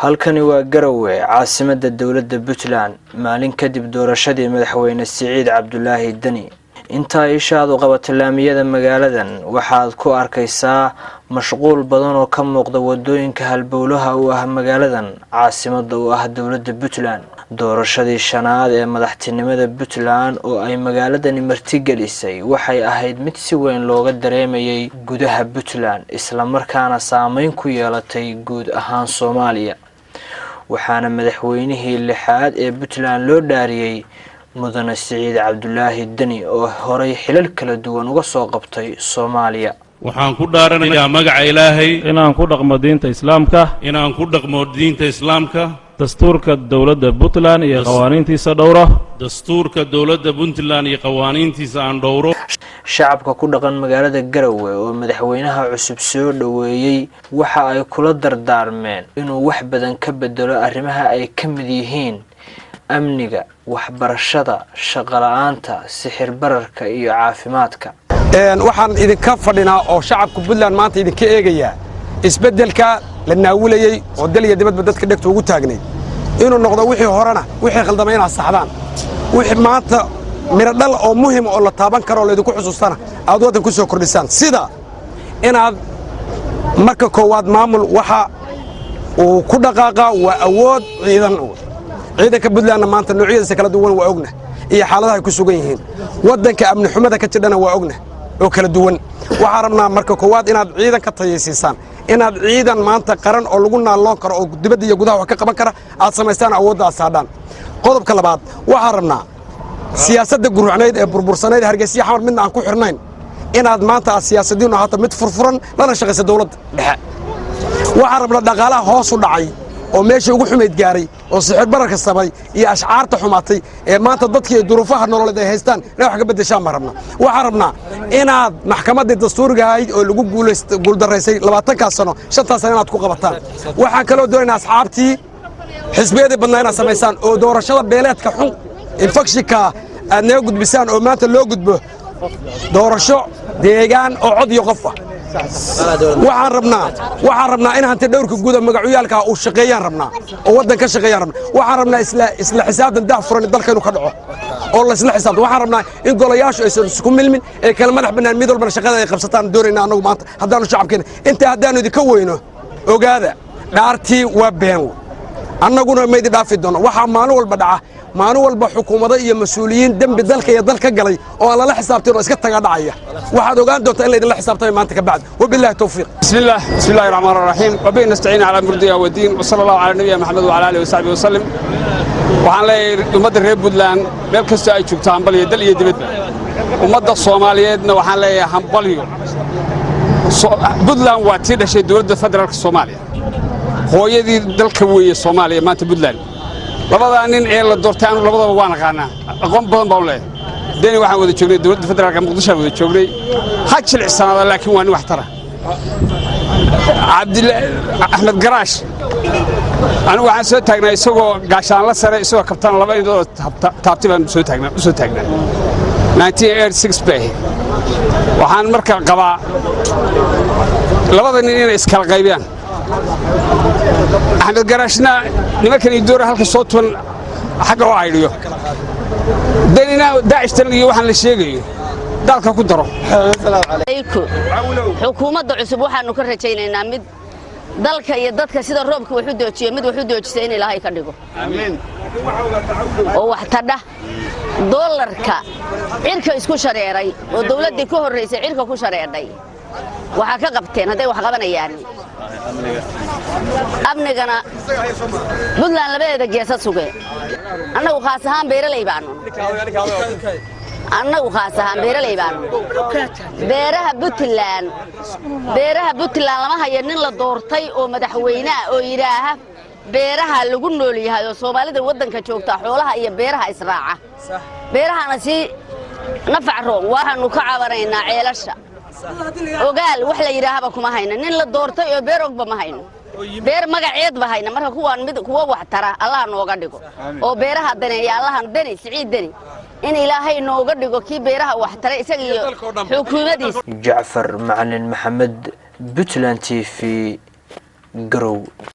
halkani waa Garowe caasimadda dawladda Puntland maalin kadib doorashadii madaxweyne Siciid Cabdulaahi Dani inta ay shaadu qabatay laamiyada magaaladan waxaad ku arkaysaa mashquul badan oo ka muuqda wadooyinka halbowlaha u ah magaaladan caasimadda u ah dawladda Puntland doorashadii shanaad ee madaxtinimada Puntland oo ay magaaladani martigelisay waxay ahayd mid si weyn looga dareemayay gudaha Puntland isla markaana saameyn ku yeelatay guud ahaan Soomaaliya waxaana madaxweynihii lixaad ee Puntland loo dhaariyay mudane Siciid Cabdulaahi Dani oo horay xilal kala duwan uga soo qabtay Soomaaliya waxaan ku dhaaranayaa magaca Ilaahay inaan ku dhaqmo diinta Islaamka dastuurka dawladda Puntland iyo qawaaniintiisa dhowro aan dhowro shacabka ku dhaqan magaalada Garowe oo madaxweynaha cusub soo dhaweeyay waxa ay kula dardaarmeen inuu wax badan ka bedelo arrimaha ay ka mid yihiin amniga waxbarashada shaqo la'aanta sixir bararka iyo caafimaadka waxaan idinka fadhinaa oo shacabka Puntland maanta idinka eegaya isbedelka la naawulayay oo daliya dibadba dadka dhigto ugu taagnay inuu noqdo wixii horena wixii khaldamay inay saxdaan wixii maanta mira dhal oo muhiim oo la taaban karo oo idinku xusuustana aad wadan ku soo kordhisaan sida inaad marka koowaad maamul waxa uu ku dhaqaaqa waa awood ciidanka Puntland maanta noocyadiisa kala duwan waa ogna iyo xaaladaha ay ku sugan yihiin wadanka amni xumada ka jirana waa ogna oo kala duwan waxa rabnaa marka koowaad inaad ciidan ka tayeysiisaan inaad ciidan maanta qaran oo lagu naaloon karo oo dibadda iyo gudaha wax ka qaban kara aad samaystaan awoodda asaadaan qodobka labaad waxa rabnaa siyaasadda gurucneed ee burbursaneed Hargeysa xamar midna aan ku xirnayn inaad maanta siyaasadiinu ahaato mid furfuran lana shaqeysa dawladda dhexe waxa rabnaa dhaqaalaha hoos u dhacay oo meesha ugu xumeed gaaray oo sixir bararka sabay iyo ashcaarta xumaatay ee maanta dadkii duruufaha nololeed ay haystaan inay wax ka bedeshaan ma rabna waxa rabnaa inaad maxkamadda dastuuriga ahayd oo lagu guuldareysay 20 sano 5 sano inaad ku qabataan waxaan kaloo doonaynaa asxaabtii xisbiyada badnaa inaad samaysaan oo doorashada beeleedka xun infakshika aad naga gudbisaan oo maanta loo gudbo doorasho deegaan oo cod iyo qof ah waxaan rabnaa in hanti dhowrka guud magacyaalka uu shaqeeyaan rabnaa oo wadan ka shaqeeyaan rabnaa waxaan rabnaa isla xisaabtan daahfuran dalka inuu ka dhaco oo la isla xisaabtan waxaan rabnaa in golayaashu aysan isku milmin ee kala madax banaan mid walba shaqada ay qabsataan doonayna anagu maanta haddaanu shacabkeena inta haddaanu idinka weyno ogaada dhaartii waa been annaguna ma idin dhaafi doono waxa maalin walba dhaca maalin walba xukuumadda iyo mas'uuliyiin dambi dalka iyo dalka galay oo aan la xisaabtin oo iska taga dhacaya waxaad ogaan doontaa in la idin la xisaabtay maanta ka bacd wabillahi tawfiiq bismillahir rahmaanir rahiim wa bihi nasta'in ala murdiya wa diin wa sallallahu ala nabiyina muhammad wa ala alihi wa sahbihi wa sallam waxaan leeyahay ummadda reer Puntland meel kasta ay joogtaan baliya dal iyo dibadba ummadda Soomaaliyeedna waxaan leeyahay hambaliyo Puntland waa tii dhashay dawladda federaalka Soomaaliya hooyadii dalka weeye Soomaaliya maanta Puntland labada nin ee la doortay aan labadaba waan aqaanaa aqoon badan baa u leeyahay Dani waxaan wada joognay dawladda federaalka Muqdisho wada joognay ha jilicsanada laakiin waa nin wax tara Ahmed Garaash anigu waxaan soo taagnaa isagoo gaashaan la sare isagoo kabtaan laba indhood taabti baan soo taagnaa 1986 bay waxaan markaa qabaa labada nin inay iskala qaybiyaan Ahmed Garaashna nimankan door halka soo tuwan xagga oo aydiyo Danina Daashtan iyo waxaan la sheegayo dalka ku daro xukuumadda cusub waxaanu ka rajaynaynaa mid dalka iyo dadka sida roobka wuxuu doojiyo mid wuxuu doojisay in Ilaahay ka dhigo amiin oo wax tadha dollarka cirka isku shareeray oo dawladda ka horeysay cirka ku shareeday waxa ka qabteen haday wax qabanayaan amnigana Puntland labadeeda geesad sugay annagu khaas ahaan beeraley baanu beeraha Puntland lama hayo nin la doortay oo madaxweynaha oo yiraaha beeraha lagu nool yahay oo Soomaalida wadanka joogta xoolaha iyo beeraha israaca beerahana si nafac roon waxaanu ka caawinaynaa ceelasha ogaal wax la yiraahdo kuma hayna nin la doortay oo beer ogba ma hayno beer magaceed ba hayna marka kuwaan mid kuwa wax tara Allah nooga dhigo oo beeraha daneeya Allah Dani Siciid Dani in Ilaahay nooga dhigo kii beeraha wax tara isaga iyo xukuumadiisa Jaafar Macalin Maxamed Puntland TV Garowe